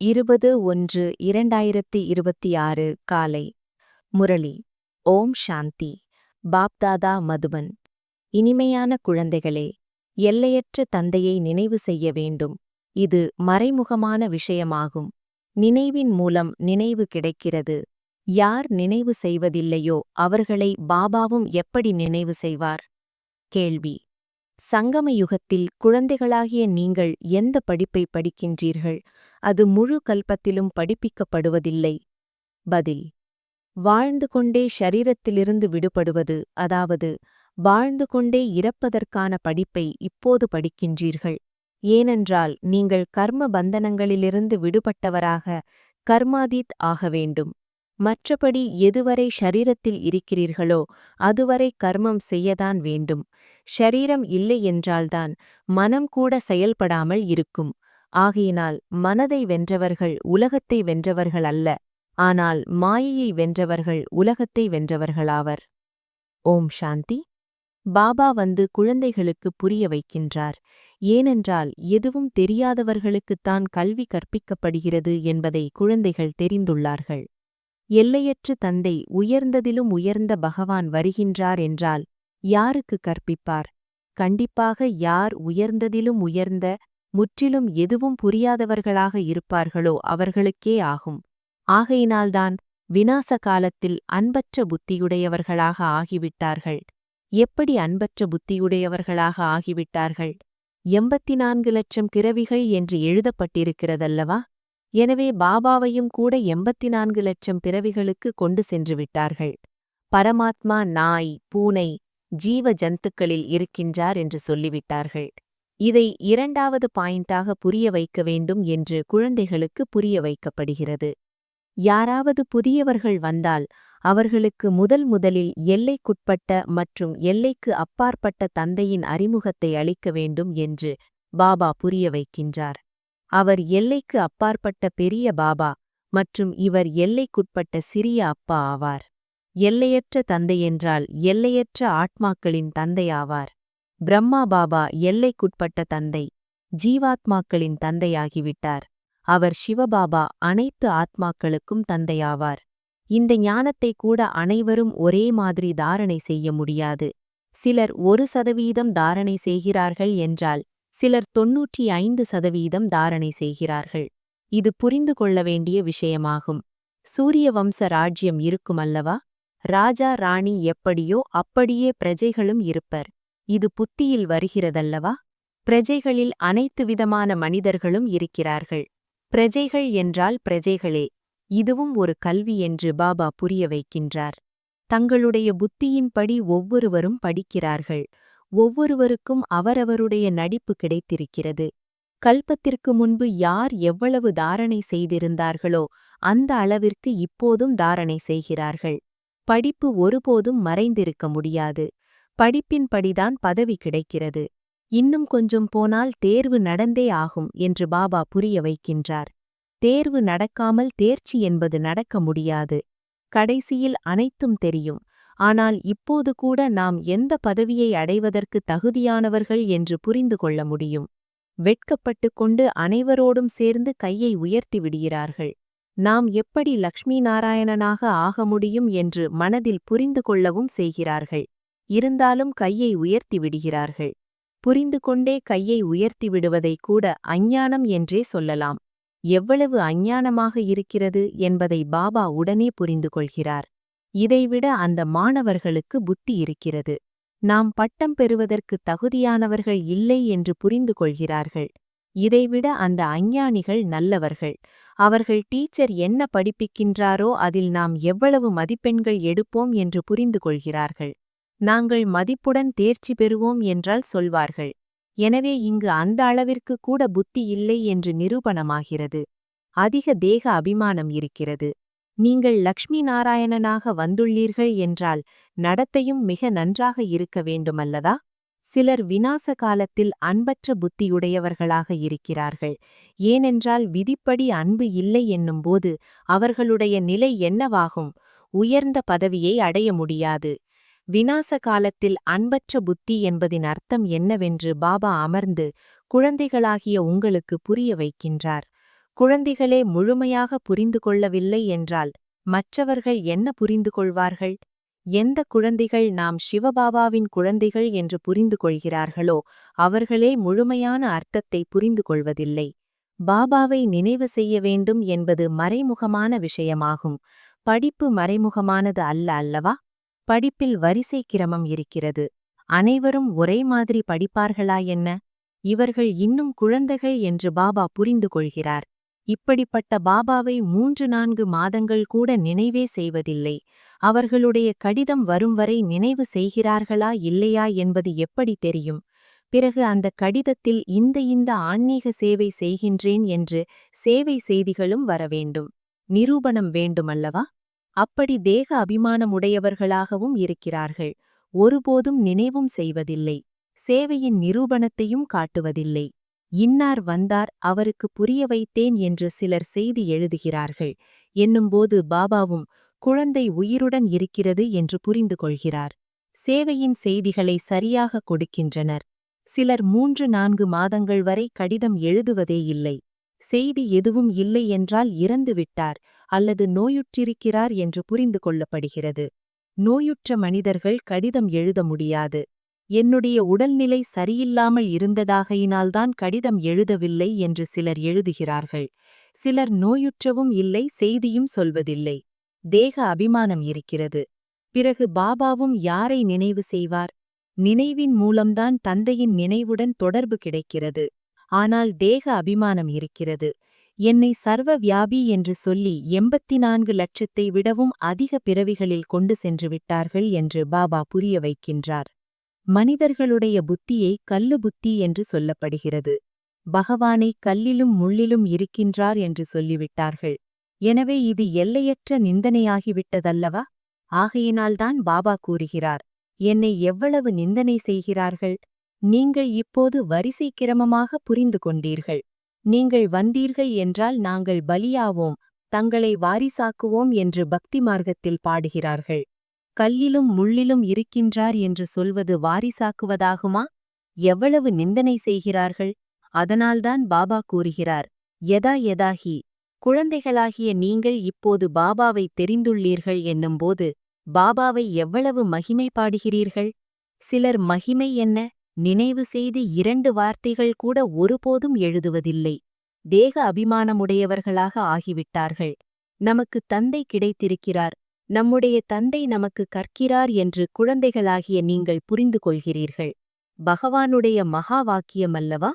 20-1-2026 காலை. முரளி. ஓம் சாந்தி. பாப்தாதா மதுபன். இனிமையான குழந்தைகளே, எல்லையற்ற தந்தையை நினைவு செய்ய வேண்டும். இது மறைமுகமான விஷயமாகும். நினைவின் மூலம் நினைவு கிடைக்கிறது. யார் நினைவு செய்வதில்லையோ அவர்களை பாபாவும் எப்படி நினைவு செய்வார்? கேள்வி. சங்கம யுகத்தில் குழந்தைகளாகிய நீங்கள் எந்த படிப்பை படிக்கின்றீர்கள்? அது முழு கல்பத்திலும் படிப்பிக்கப்படுவதில்லை. பதில். வாழ்ந்து கொண்டே ஷரீரத்திலிருந்து விடுபடுவது, அதாவது வாழ்ந்து கொண்டே இறப்பதற்கான படிப்பை இப்போது படிக்கின்றீர்கள். ஏனென்றால் நீங்கள் கர்ம பந்தனங்களிலிருந்து விடுபட்டவராக கர்மாதீத் ஆக வேண்டும். மற்றபடி எதுவரை ஷரீரத்தில் இருக்கிறீர்களோ அதுவரை கர்மம் செய்யத்தான் வேண்டும். ஷரீரம் இல்லை என்றால்தான் மனம் கூட செயல்படாமல் இருக்கும். ஆகையினால் மனதை வென்றவர்கள் உலகத்தை வென்றவர்கள் அல்ல, ஆனால் மாயையை வென்றவர்கள் உலகத்தை வென்றவர்களாவர். ஓம் சாந்தி. பாபா வந்து குழந்தைகளுக்கு புரிய வைக்கின்றார். ஏனென்றால் எதுவும் தெரியாதவர்களுக்குத்தான் கல்வி கற்பிக்கப்படுகிறது என்பதை குழந்தைகள் தெரிந்துள்ளார்கள். எல்லையற்ற தந்தை உயர்ந்ததிலும் உயர்ந்த பகவான் வருகின்றார் என்றால் யாருக்கு கற்பிப்பார்? கண்டிப்பாக யார் உயர்ந்ததிலும் உயர்ந்த, முற்றிலும் எதுவும் புரியாதவர்களாக இருப்பார்களோ அவர்களுக்கே ஆகும். ஆகையினால்தான் விநாச காலத்தில் அன்பற்ற புத்தியுடையவர்களாக ஆகிவிட்டார்கள். எப்படி அன்பற்ற புத்தியுடையவர்களாக ஆகிவிட்டார்கள்? 84 லட்சம் பிறவிகள் என்று எழுதப்பட்டிருக்கிறதல்லவா? எனவே பாபாவையும் கூட 84 லட்சம் பிறவிகளுக்கு கொண்டு சென்று விட்டார்கள். பரமாத்மா நாய், பூனை, ஜீவ ஜந்துக்களில் இருக்கின்றார் என்று சொல்லிவிட்டார்கள். இதை இரண்டாவது பாயிண்டாக புரிய வைக்க வேண்டும் என்று குழந்தைகளுக்கு புரிய வைக்கப்படுகிறது. யாராவது புதியவர்கள் வந்தால் அவர்களுக்கு முதலில் எல்லைக்குட்பட்ட மற்றும் எல்லைக்கு அப்பாற்பட்ட தந்தையின் அறிமுகத்தை அளிக்க வேண்டும் என்று பாபா புரிய வைக்கின்றார். அவர் எல்லைக்கு அப்பாற்பட்ட பெரிய பாபா மற்றும் இவர் எல்லைக்குட்பட்ட சிறிய அப்பா ஆவார். எல்லையற்ற தந்தையென்றால் எல்லையற்ற ஆத்மாக்களின் தந்தையாவார். பிரம்மா பாபா எல்லைக்குட்பட்ட தந்தை, ஜீவாத்மாக்களின் தந்தையாகிவிட்டார். அவர் சிவபாபா அனைத்து ஆத்மாக்களுக்கும் தந்தையாவார். இந்த ஞானத்தை கூட அனைவரும் ஒரே மாதிரி தாரணை செய்ய முடியாது. சிலர் 1% தாரணை செய்கிறார்கள் என்றால் சிலர் 95% தாரணை செய்கிறார்கள். இது புரிந்து கொள்ள வேண்டிய விஷயமாகும். சூரிய வம்ச ராஜ்யம் இருக்குமல்லவா? ராஜா ராணி எப்படியோ அப்படியே பிரஜைகளும் இருப்பர். இது புத்தியில் வருகிறதல்லவா? பிரஜைகளில் அனைத்து விதமான மனிதர்களும் இருக்கிறார்கள். பிரஜைகள் என்றால் பிரஜைகளே. இதுவும் ஒரு கல்வி என்று பாபா புரிய வைக்கின்றார். தங்களுடைய புத்தியின்படி ஒவ்வொருவரும் படிக்கிறார்கள். ஒவ்வொருவருக்கும் அவரவருடைய நடிப்பு கிடைத்திருக்கிறது. கல்பத்திற்கு முன்பு யார் எவ்வளவு தாரணை செய்திருந்தார்களோ அந்த அளவிற்கு இப்போதும் தாரணை செய்கிறார்கள். படிப்பு ஒருபோதும் மறைந்திருக்க முடியாது. படிப்பின்படிதான் பதவி கிடைக்கிறது. இன்னும் கொஞ்சம் போனால் தேர்வு நடந்தே ஆகும் என்று பாபா புரிய வைக்கின்றார். தேர்வு நடக்காமல் தேர்ச்சி என்பது நடக்க முடியாது. கடைசியில் அனைத்தும் தெரியும். ஆனால் இப்போது கூட நாம் எந்த பதவியை அடைவதற்கு தகுதியானவர்கள் என்று புரிந்து கொள்ள முடியும். வெட்கப்பட்டு கொண்டு அனைவரோடும் சேர்ந்து கையை உயர்த்தி விடுகிறார்கள். நாம் எப்படி லக்ஷ்மி நாராயணனாக ஆக முடியும் என்று மனதில் புரிந்து கொள்ளவும் செய்கிறார்கள். இருந்தாலும் கையை உயர்த்தி விடுகிறார்கள். புரிந்து கொண்டே கையை உயர்த்தி விடுவதை கூட அஞ்ஞானம் என்றே சொல்லலாம். எவ்வளவு அஞ்ஞானமாக இருக்கிறது என்பதை பாபா உடனே புரிந்து கொள்கிறார். இதைவிட அந்த மாணவர்களுக்கு புத்தி இருக்கிறது. நாம் பட்டம் பெறுவதற்கு தகுதியானவர்கள் இல்லை என்று புரிந்து கொள்கிறார்கள். இதைவிட அந்த அஞ்ஞானிகள் நல்லவர்கள். அவர்கள் டீச்சர் என்ன படிப்பிக்கின்றாரோ அதில் நாம் எவ்வளவு மதிப்பெண்கள் எடுப்போம் என்று புரிந்து கொள்கிறார்கள். நாங்கள் மதிப்புடன் தேர்ச்சி பெறுவோம் என்றால் சொல்வார்கள். எனவே இங்கு அந்த அளவிற்கு கூட புத்தி இல்லை என்று நிரூபணமாகிறது. அதிக தேக அபிமானம் இருக்கிறது. நீங்கள் லக்ஷ்மி நாராயணனாக வந்துள்ளீர்கள் என்றால் நடத்தையும் மிக நன்றாக இருக்க வேண்டுமல்லதா? சிலர் விநாச காலத்தில் அன்பற்ற புத்தியுடையவர்களாக இருக்கிறார்கள். ஏனென்றால் விதிப்படி அன்பு இல்லை என்னும்போது அவர்களுடைய நிலை என்னவாகும்? உயர்ந்த பதவியை அடைய முடியாது. விநாச காலத்தில் அன்பற்ற புத்தி என்பதின் அர்த்தம் என்னவென்று பாபா அமர்ந்து குழந்தைகளாகிய உங்களுக்கு புரிய வைக்கின்றார். குழந்தைகளே முழுமையாக புரிந்து கொள்ளவில்லை என்றால் மற்றவர்கள் என்ன புரிந்து கொள்வார்கள்? எந்த குழந்தைகள் நாம் சிவபாபாவின் குழந்தைகள் என்று புரிந்து கொள்கிறார்களோ அவர்களே முழுமையான அர்த்தத்தை புரிந்து கொள்வதில்லை. பாபாவை நினைவு செய்ய வேண்டும் என்பது மறைமுகமான விஷயமாகும். படிப்பு மறைமுகமானது அல்ல அல்லவா? படிப்பில் வரிசை கிரமம் இருக்கிறது. அனைவரும் ஒரே மாதிரி படிப்பார்களா என்ன? இவர்கள் இன்னும் குழந்தைகள் என்று பாபா புரிந்து கொள்கிறார். இப்படிப்பட்ட பாபாவை 3-4 மாதங்கள் கூட நினைவே செய்வதில்லை. அவர்களுடைய கடிதம் வரும் வரை நினைவு செய்கிறார்களா இல்லையா என்பது எப்படி தெரியும்? பிறகு அந்த கடிதத்தில் இந்த ஆன்மீக சேவை செய்கின்றேன் என்று சேவை செய்திகளும் வரவேண்டும். நிரூபணம் வேண்டுமல்லவா? அப்படி தேக அபிமானமுடையவர்களாகவும் இருக்கிறார்கள். ஒருபோதும் நினைவும் செய்வதில்லை. சேவையின் நிரூபணத்தையும் காட்டுவதில்லை. இன்னார் வந்தார், அவருக்கு புரிய வைத்தேன் என்று சிலர் செய்தி எழுதுகிறார்கள் என்னும்போது பாபாவும் குழந்தை உயிருடன் இருக்கிறது என்று புரிந்து கொள்கிறார். சேவையின் செய்திகளை சரியாக கொடுக்கின்றனர். சிலர் 3-4 மாதங்கள் வரை கடிதம் எழுதுவதே இல்லை. செய்தி எதுவும் இல்லை என்றால் இறந்து விட்டார் அல்லது நோயுற்றிருக்கிறார் என்று புரிந்து கொள்ளப்படுகிறது. நோயுற்ற மனிதர்கள் கடிதம் எழுத முடியாது. என்னுடைய உடல்நிலை சரியில்லாமல் இருந்ததாகையினால்தான் கடிதம் எழுதவில்லை என்று சிலர் எழுதுகிறார்கள். சிலர் நோயுற்றவும் இல்லை, செய்தியும் சொல்வதில்லை. தேக அபிமானம் இருக்கிறது. பிறகு பாபாவும் யாரை நினைவு செய்வார்? நினைவின் மூலம்தான் தந்தையின் நினைவுடன் தொடர்பு கிடைக்கிறது. ஆனால் தேக அபிமானம் இருக்கிறது. என்னை சர்வ வியாபி என்று சொல்லி 84 லட்சத்தை விடவும் அதிக பிறவிகளில் கொண்டு சென்று விட்டார்கள் என்று பாபா புரிய வைக்கின்றார். மனிதர்களுடைய புத்தியை கல்லு புத்தி என்று சொல்லப்படுகிறது. பகவானை கல்லிலும் முள்ளிலும் இருக்கின்றார் என்று சொல்லிவிட்டார்கள். எனவே இது எல்லையற்ற நிந்தனையாகிவிட்டதல்லவா? ஆகையினால்தான் பாபா கூறுகிறார், என்னை எவ்வளவு நிந்தனை செய்கிறார்கள். நீங்கள் இப்போது வரிசை கிரமமாக புரிந்து கொண்டீர்கள். நீங்கள் வந்தீர்கள் என்றால் நாங்கள் பலியாவோம், தங்களை வாரிசாக்குவோம் என்று பக்தி மார்க்கத்தில் பாடுகிறார்கள். கல்லிலும் முள்ளிலும் இருக்கின்றார் என்று சொல்வது வாரிசாக்குவதாகுமா? எவ்வளவு நிந்தனை செய்கிறார்கள். அதனால்தான் பாபா கூறுகிறார், யதா யதாஹி, குழந்தைகளாகிய நீங்கள் இப்போது பாபாவை தெரிந்துள்ளீர்கள் என்னும்போது பாபாவை எவ்வளவு மகிமை பாடுகிறீர்கள். சிலர் மகிமை என்ன, நினைவு செய்து 2 வார்த்தைகள் கூட ஒருபோதும் எழுதுவதில்லை. தேக அபிமானமுடையவர்களாக ஆகிவிட்டார்கள். நமக்கு தந்தை கிடைத்திருக்கிறார், நம்முடைய தந்தை நமக்கு கற்கிறார் என்று குழந்தைகளாகிய நீங்கள் புரிந்து கொள்கிறீர்கள். பகவானுடைய மகா வாக்கியமல்லவா?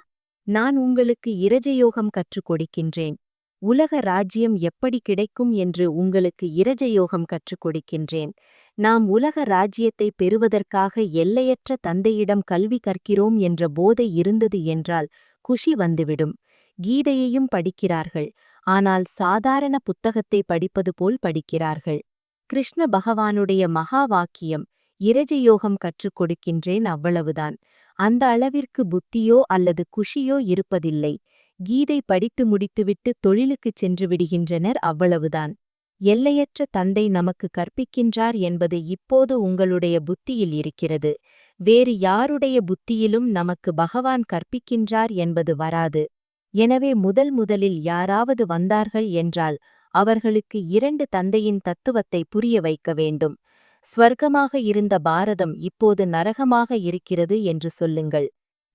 நான் உங்களுக்கு இரஜயோகம் கற்றுக் கொடுக்கின்றேன். உலக ராஜ்யம் எப்படி கிடைக்கும் என்று உங்களுக்கு இரஜயோகம் கற்றுக் கொடுக்கின்றேன். நாம் உலக ராஜ்யத்தை பெறுவதற்காக எல்லையற்ற தந்தையிடம் கல்வி கற்கிறோம் என்ற போதை இருந்தது என்றால் குஷி வந்துவிடும். கீதையையும் படிக்கிறார்கள், ஆனால் சாதாரண புத்தகத்தை படிப்பது போல் படிக்கிறார்கள். கிருஷ்ண பகவானுடைய மகா வாக்கியம் இரஜயோகம் கற்றுக் கொடுக்கின்றேன், அவ்வளவுதான். அந்த அளவிற்கு புத்தியோ அல்லது குஷியோ இருப்பதில்லை. கீதை படித்து முடித்துவிட்டு தொழிலுக்குச் சென்று விடுகின்றனர், அவ்வளவுதான். எல்லையற்ற தந்தை நமக்கு கற்பிக்கின்றார் என்பது இப்போது உங்களுடைய புத்தியில் இருக்கிறது. வேறு யாருடைய புத்தியிலும் நமக்கு பகவான் கற்பிக்கின்றார் என்பது வராது. எனவே முதலில் யாராவது வந்தார்கள் என்றால் அவர்களுக்கு 2 தந்தையின் தத்துவத்தை புரிய வைக்க வேண்டும். ஸ்வர்க்கமாக இருந்த பாரதம் இப்போது நரகமாக இருக்கிறது என்று சொல்லுங்கள்.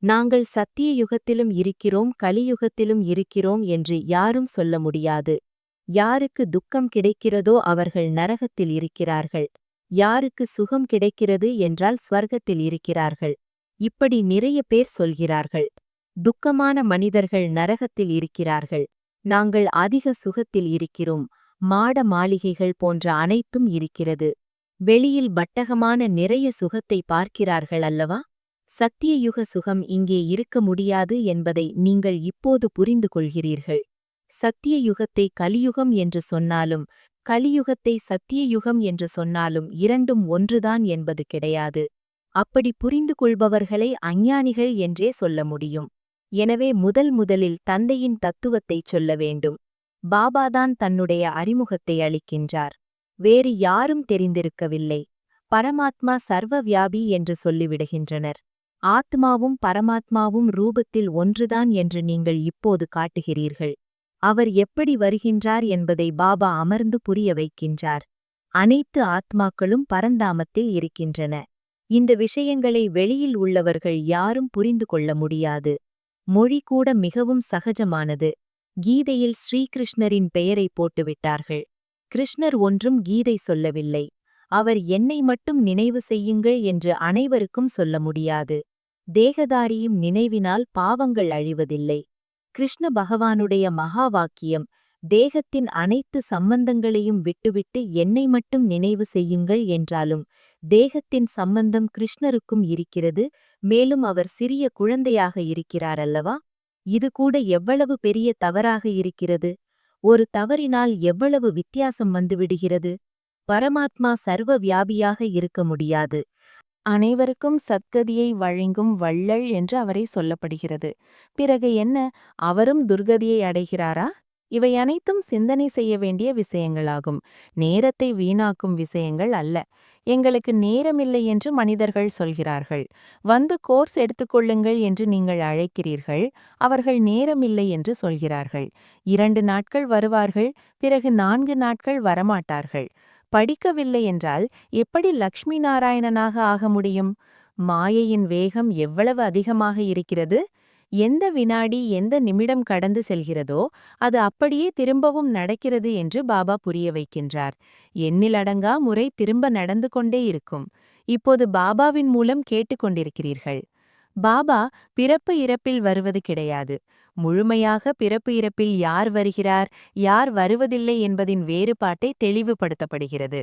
நாங்கள் சத்திய யுகத்திலும் இருக்கிறோம், கலியுகத்திலும் இருக்கிறோம் என்று யாரும் சொல்ல முடியாது. யாருக்கு துக்கம் கிடைக்கிறதோ அவர்கள் நரகத்தில் இருக்கிறார்கள். யாருக்கு சுகம் கிடைக்கிறது என்றால் ஸ்வர்க்கத்தில் இருக்கிறார்கள். இப்படி நிறைய பேர் சொல்கிறார்கள். துக்கமான மனிதர்கள் நரகத்தில் இருக்கிறார்கள். நாங்கள் அதிக சுகத்தில் இருக்கிறோம். மாட மாளிகைகள் போன்ற அனைத்தும் இருக்கிறது. வெளியில் பட்டகமான நிறைய சுகத்தை பார்க்கிறார்கள் அல்லவா? சத்தியயுக சுகம் இங்கே இருக்க முடியாது என்பதை நீங்கள் இப்போது புரிந்து கொள்கிறீர்கள். சத்தியயுகத்தை கலியுகம் என்று சொன்னாலும் கலியுகத்தை சத்தியயுகம் என்று சொன்னாலும் இரண்டும் ஒன்றுதான் என்பது கிடையாது. அப்படி புரிந்து கொள்பவர்களை அஞ்ஞானிகள் என்றே சொல்ல முடியும். எனவே முதலில் தந்தையின் தத்துவத்தைச் சொல்ல வேண்டும். பாபாதான் தன்னுடைய அறிமுகத்தை அளிக்கின்றார். வேறு யாரும் தெரிந்திருக்கவில்லை. பரமாத்மா சர்வவியாபி என்று சொல்லிவிடுகின்றனர். ஆத்மாவும் பரமாத்மாவும் ரூபத்தில் ஒன்றுதான் என்று நீங்கள் இப்போது காட்டுகிறீர்கள். அவர் எப்படி வருகின்றார் என்பதை பாபா அமர்ந்து புரிய வைக்கின்றார். அனைத்து ஆத்மாக்களும் பரந்தாமத்தில் இருக்கின்றன. இந்த விஷயங்களை வெளியில் உள்ளவர்கள் யாரும் புரிந்து கொள்ள முடியாது. மொழி கூட மிகவும் சகஜமானது. கீதையில் ஸ்ரீகிருஷ்ணரின் பெயரை போட்டுவிட்டார்கள். கிருஷ்ணர் ஒன்றும் கீதை சொல்லவில்லை. அவர் என்னை மட்டும் நினைவு செய்யுங்கள் என்று அனைவருக்கும் சொல்ல முடியாது. தேகதாரியும் நினைவினால் பாவங்கள் அழிவதில்லை. கிருஷ்ண பகவானுடைய மகா வாக்கியம், தேகத்தின் அனைத்து சம்பந்தங்களையும் விட்டுவிட்டு என்னை மட்டும் நினைவு செய்யுங்கள் என்றாலும் தேகத்தின் சம்பந்தம் கிருஷ்ணருக்கும் இருக்கிறது. மேலும் அவர் சிறிய குழந்தையாக இருக்கிறார் அல்லவா? இது கூட எவ்வளவு பெரிய தவறாக இருக்கிறது. ஒரு தவறினால் எவ்வளவு வித்தியாசம் வந்துவிடுகிறது. பரமாத்மா சர்வ வியாபியாக இருக்க முடியாது. அனைவருக்கும் சத்கதியை வழங்கும் வள்ளல் என்று அவரை சொல்லப்படுகிறது. பிறகு என்ன, அவரும் துர்கதியை அடைகிறாரா? இவை அனைத்தும் சிந்தனை செய்ய வேண்டிய விஷயங்களாகும். நேரத்தை வீணாக்கும் விஷயங்கள் அல்ல. எங்களுக்கு நேரமில்லை என்று மனிதர்கள் சொல்கிறார்கள். வந்து கோர்ஸ் எடுத்துக்கொள்ளுங்கள் என்று நீங்கள் அழைக்கிறீர்கள். அவர்கள் நேரமில்லை என்று சொல்கிறார்கள். 2 நாட்கள் வருவார்கள், பிறகு 4 நாட்கள் வரமாட்டார்கள். படிக்கவில்லை என்றால் எப்படி லக்ஷ்மி நாராயணனாக ஆக முடியும்? மாயையின் வேகம் எவ்வளவு அதிகமாக இருக்கிறது! எந்த வினாடி எந்த நிமிடம் கடந்து செல்கிறதோ அது அப்படியே திரும்பவும் நடக்கிறது என்று பாபா புரிய வைக்கின்றார். எண்ணிலடங்கா முறை திரும்ப நடந்து கொண்டே இருக்கும். இப்போது பாபாவின் மூலம் கேட்டுக்கொண்டிருக்கிறீர்கள். பாபா பிறப்பு இறப்பில் வருவது கிடையாது. முழுமையாக பிறப்பு இறப்பில் யார் வருகிறார், யார் வருவதில்லை என்பதின் வேறுபாட்டை தெளிவுபடுத்தப்படுகிறது.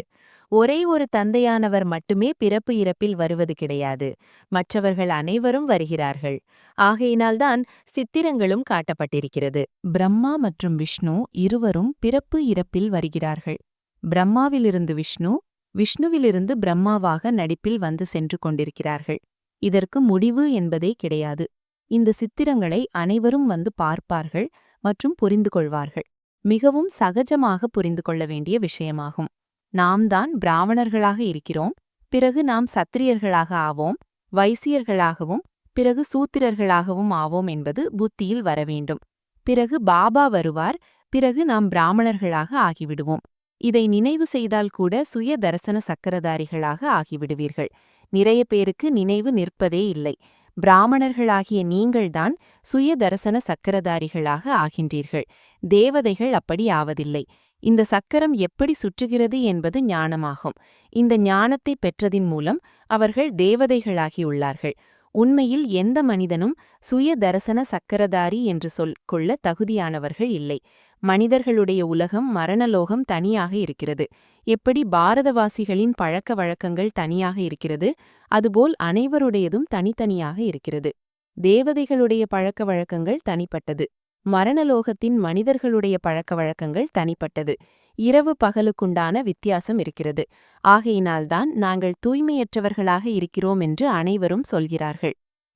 ஒரே ஒரு தந்தையானவர் மட்டுமே பிறப்பு இறப்பில் வருவது கிடையாது. மற்றவர்கள் அனைவரும் வருகிறார்கள். ஆகையினால்தான் சித்திரங்களும் காட்டப்பட்டிருக்கிறது. பிரம்மா மற்றும் விஷ்ணு இருவரும் பிறப்பு இறப்பில் வருகிறார்கள். பிரம்மாவிலிருந்து விஷ்ணு, விஷ்ணுவிலிருந்து பிரம்மாவாக நடிப்பில் வந்து சென்று கொண்டிருக்கிறார்கள். இதற்கு முடிவு என்பதே கிடையாது. இந்த சித்திரங்களை அனைவரும் வந்து பார்ப்பார்கள் மற்றும் புரிந்து கொள்வார்கள். மிகவும் சகஜமாக புரிந்து கொள்ள வேண்டிய விஷயமாகும். நாம் தான் பிராமணர்களாக இருக்கிறோம், பிறகு நாம் சத்திரியர்களாக ஆவோம், வைசியர்களாகவும் பிறகு சூத்திரர்களாகவும் ஆவோம் என்பது புத்தியில் வரவேண்டும். பிறகு பாபா வருவார், பிறகு நாம் பிராமணர்களாக ஆகிவிடுவோம். இதை நினைவு செய்தால் கூட சுய தரிசன சக்கரதாரிகளாக ஆகிவிடுவீர்கள். நிறைய பேருக்கு நினைவு நிற்பதே இல்லை. பிராமணர்களாகிய நீங்கள்தான் சுய தரிசன சக்கரதாரிகளாக ஆகின்றீர்கள். தேவதைகள் அப்படி ஆவதில்லை. இந்த சக்கரம் எப்படி சுற்றுகிறது என்பது ஞானமாகும். இந்த ஞானத்தை பெற்றதின் மூலம் அவர்கள் தேவதைகளாகியுள்ளார்கள். உண்மையில் எந்த மனிதனும் சுய தரிசன சக்கரதாரி என்று கொள்ள தகுதியானவர்கள் இல்லை. மனிதர்களுடைய உலகம் மரணலோகம் தனியாக இருக்கிறது. எப்படி பாரதவாசிகளின் பழக்க வழக்கங்கள் தனியாக இருக்கிறது, அதுபோல் அனைவருடையதும் தனித்தனியாக இருக்கிறது. தேவதைகளுடைய பழக்க வழக்கங்கள் தனிப்பட்டது. மரணலோகத்தின் மனிதர்களுடைய பழக்க வழக்கங்கள் தனிப்பட்டது. இரவு பகலுக்குண்டான வித்தியாசம் இருக்கிறது. ஆகையினால்தான் நாங்கள் தூய்மையற்றவர்களாக இருக்கிறோம் என்று அனைவரும் சொல்கிறார்கள்.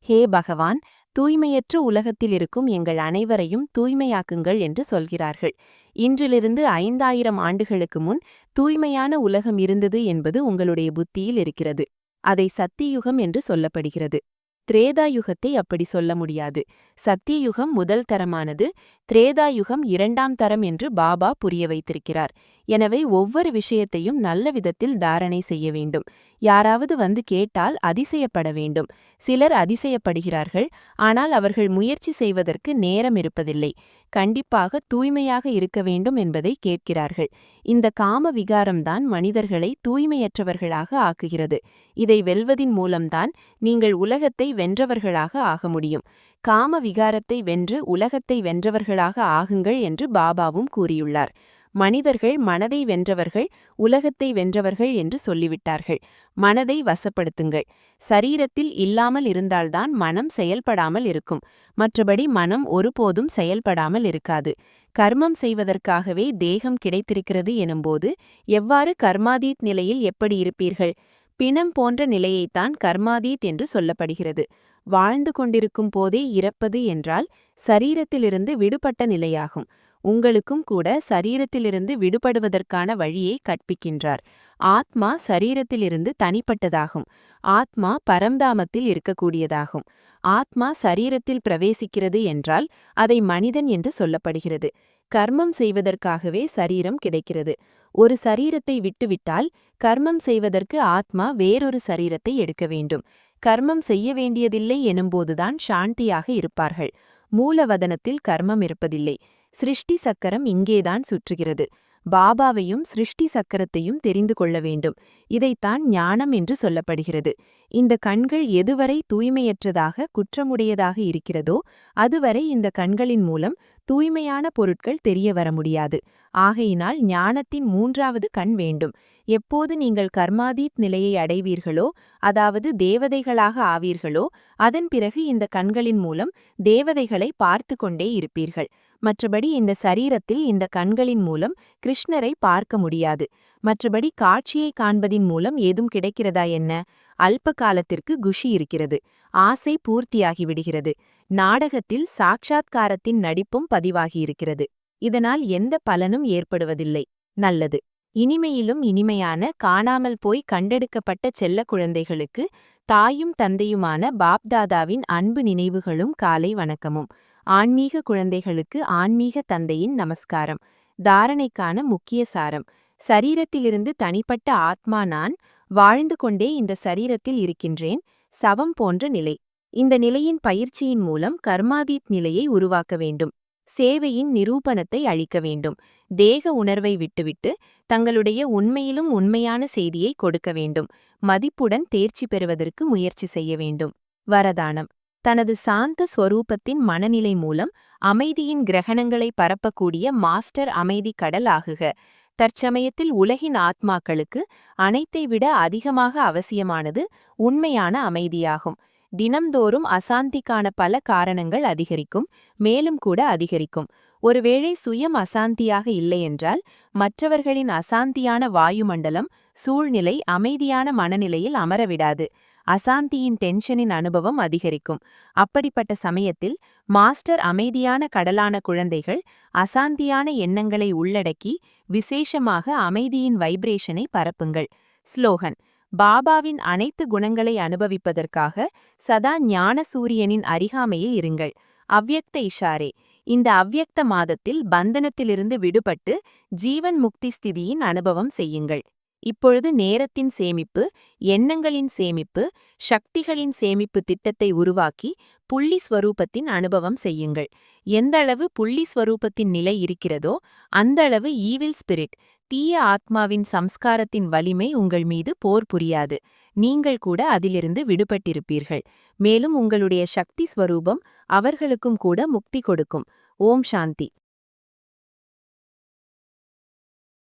ஹே பகவான், தூய்மையற்ற உலகத்தில் இருக்கும் எங்கள் அனைவரையும் தூய்மையாக்குங்கள் என்று சொல்கிறார்கள். இன்றிலிருந்து 5000 ஆண்டுகளுக்கு முன் தூய்மையான உலகம் இருந்தது என்பது உங்களுடைய புத்தியில் இருக்கிறது. அதை சத்தியுகம் என்று சொல்லப்படுகிறது. திரேதாயுகத்தை அப்படி சொல்ல முடியாது. சத்தியுகம் முதல் தரமானது, திரேதாயுகம் 2ஆம் தரம் என்று பாபா புரிய வைத்திருக்கிறார். எனவே ஒவ்வொரு விஷயத்தையும் நல்ல விதத்தில் தாரணை செய்ய வேண்டும். யாராவது வந்து கேட்டால் அதிசயப்பட வேண்டும். சிலர் அதிசயப்படுகிறார்கள், ஆனால் அவர்கள் முயற்சி செய்வதற்கு நேரம் இருப்பதில்லை. கண்டிப்பாக தூய்மையாக இருக்க வேண்டும் என்பதை கேட்கிறார்கள். இந்த காம விகாரம்தான் மனிதர்களை தூய்மையற்றவர்களாக ஆக்குகிறது. இதை வெல்வதின் மூலம்தான் நீங்கள் உலகத்தை வென்றவர்களாக ஆக முடியும். காம விகாரத்தை வென்று உலகத்தை வென்றவர்களாக ஆகுங்கள் என்று பாபாவும் கூறியுள்ளார். மனிதர்கள் மனதை வென்றவர்கள், உலகத்தை வென்றவர்கள் என்று சொல்லிவிட்டார்கள். மனதை வசப்படுத்துங்கள். சரீரத்தில் இல்லாமல் இருந்தால்தான் மனம் செயல்படாமல் இருக்கும். மற்றபடி மனம் ஒருபோதும் செயல்படாமல் இருக்காது. கர்மம் செய்வதற்காகவே தேகம் கிடைத்திருக்கிறது எனும்போது எவ்வாறு கர்மாதீத் நிலையில் எப்படி இருப்பீர்கள்? பிணம் போன்ற நிலையைத்தான் கர்மாதீத் என்று சொல்லப்படுகிறது. வாழ்ந்து கொண்டிருக்கும் போதே இறப்பது என்றால் சரீரத்திலிருந்து விடுபட்ட நிலையாகும். உங்களுக்கும் கூட சரீரத்திலிருந்து விடுபடுவதற்கான வழியை கற்பிக்கின்றார். ஆத்மா சரீரத்திலிருந்து தனிப்பட்டதாகும். ஆத்மா பரம்தாமத்தில் இருக்கக்கூடியதாகும். ஆத்மா சரீரத்தில் பிரவேசிக்கிறது என்றால் அதை மனிதன் என்று சொல்லப்படுகிறது. கர்மம் செய்வதற்காகவே சரீரம் கிடைக்கிறது. ஒரு சரீரத்தை விட்டுவிட்டால் கர்மம் செய்வதற்கு ஆத்மா வேறொரு சரீரத்தை எடுக்க வேண்டும். கர்மம் செய்ய வேண்டியதில்லை எனும்போதுதான் சாந்தியாக இருப்பார்கள். மூலவதனத்தில் கர்மம் இருப்பதில்லை. சிருஷ்டி சக்கரம் இங்கேதான் சுற்றுகிறது. பாபாவையும் சிருஷ்டி சக்கரத்தையும் தெரிந்து கொள்ள வேண்டும். இதைத்தான் ஞானம் என்று சொல்லப்படுகிறது. இந்த கண்கள் எதுவரை தூய்மையற்றதாக குற்றமுடையதாக இருக்கிறதோ அதுவரை இந்த கண்களின் மூலம் தூய்மையான பொருட்கள் தெரிய வர முடியாது. ஆகையினால் ஞானத்தின் மூன்றாவது கண் வேண்டும். எப்போது நீங்கள் கர்மாதீத் நிலையை அடைவீர்களோ, அதாவது தேவதைகளாக ஆவீர்களோ, அதன் பிறகு இந்த கண்களின் மூலம் தேவதைகளை பார்த்து கொண்டே இருப்பீர்கள். மற்றபடி இந்த சரீரத்தில் இந்த கண்களின் மூலம் கிருஷ்ணரை பார்க்க முடியாது. மற்றபடி காட்சியை காண்பதின் மூலம் ஏதும் கிடைக்கிறதா என்ன? அல்ப காலத்திற்கு குஷி இருக்கிறது. ஆசை பூர்த்தியாகிவிடுகிறது. நாடகத்தில் சாட்சாத்காரத்தின் நடிப்பும் பதிவாகியிருக்கிறது. இதனால் எந்த பலனும் ஏற்படுவதில்லை. நல்லது. இனிமையிலும் இனிமையான காணாமல் போய் கண்டெடுக்கப்பட்ட செல்ல குழந்தைகளுக்கு தாயும் தந்தையுமான பாப்தாதாவின் அன்பு நினைவுகளும் காலை வணக்கமும். ஆன்மீக குழந்தைகளுக்கு ஆன்மீக தந்தையின் நமஸ்காரம். தாரணைக்கான முக்கிய சாரம். சரீரத்திலிருந்து தனிப்பட்ட ஆத்மா நான் வாழ்ந்து கொண்டே இந்த சரீரத்தில் இருக்கின்றேன். சவம் போன்ற நிலை. இந்த நிலையின் பயிற்சியின் மூலம் கர்மாதீத் நிலையை உருவாக்க வேண்டும். சேவையின் நிரூபணத்தை அளிக்க வேண்டும். தேக உணர்வை விட்டுவிட்டு தங்களுடைய உண்மையிலும் உண்மையான செய்தியை கொடுக்க வேண்டும். மதிப்புடன் தேர்ச்சி பெறுவதற்கு முயற்சி செய்ய வேண்டும். வரதானம். தனது சாந்த ஸ்வரூபத்தின் மனநிலை மூலம் அமைதியின் கிரகணங்களை பரப்பக்கூடிய மாஸ்டர் அமைதி கடல் ஆகுக. தற்சமயத்தில் உலகின் ஆத்மாக்களுக்கு அனைத்தை விட அதிகமாக அவசியமானது உண்மையான அமைதியாகும். தினம்தோறும் அசாந்திக்கான பல காரணங்கள் அதிகரிக்கும், மேலும் கூட அதிகரிக்கும். ஒருவேளை சுயம் அசாந்தியாக இல்லையென்றால் மற்றவர்களின் அசாந்தியான வாயுமண்டலம் சூழ்நிலை அமைதியான மனநிலையில் அமரவிடாது. அசாந்தியின் டென்ஷனின் அனுபவம் அதிகரிக்கும். அப்படிப்பட்ட சமயத்தில் மாஸ்டர் அமைதியான கடலான குழந்தைகள் அசாந்தியான எண்ணங்களை உள்ளடக்கி விசேஷமாக அமைதியின் வைப்ரேஷனை பரப்புங்கள். ஸ்லோகன். பாபாவின் அனைத்து குணங்களை அனுபவிப்பதற்காக சதா ஞான சூரியனின் அருகாமையில் இருங்கள். அவ்யக்த இஷாரே. இந்த அவ்யக்த மாதத்தில் பந்தனத்திலிருந்து விடுபட்டு ஜீவன் முக்தி ஸ்திதியின் அனுபவம் செய்யுங்கள். இப்பொழுது நேரத்தின் சேமிப்பு, எண்ணங்களின் சேமிப்பு, சக்திகளின் சேமிப்பு திட்டத்தை உருவாக்கி புள்ளி ஸ்வரூபத்தின் அனுபவம் செய்யுங்கள். எந்தளவு புள்ளி ஸ்வரூபத்தின் நிலை இருக்கிறதோ அந்தளவு ஈவில் ஸ்பிரிட், தீய ஆத்மாவின் சம்ஸ்காரத்தின் வலிமை உங்கள் மீது போர் புரியாது. நீங்கள் கூட அதிலிருந்து விடுபட்டிருப்பீர்கள். மேலும் உங்களுடைய சக்தி ஸ்வரூபம் அவர்களுக்கும் கூட முக்தி கொடுக்கும். ஓம் சாந்தி.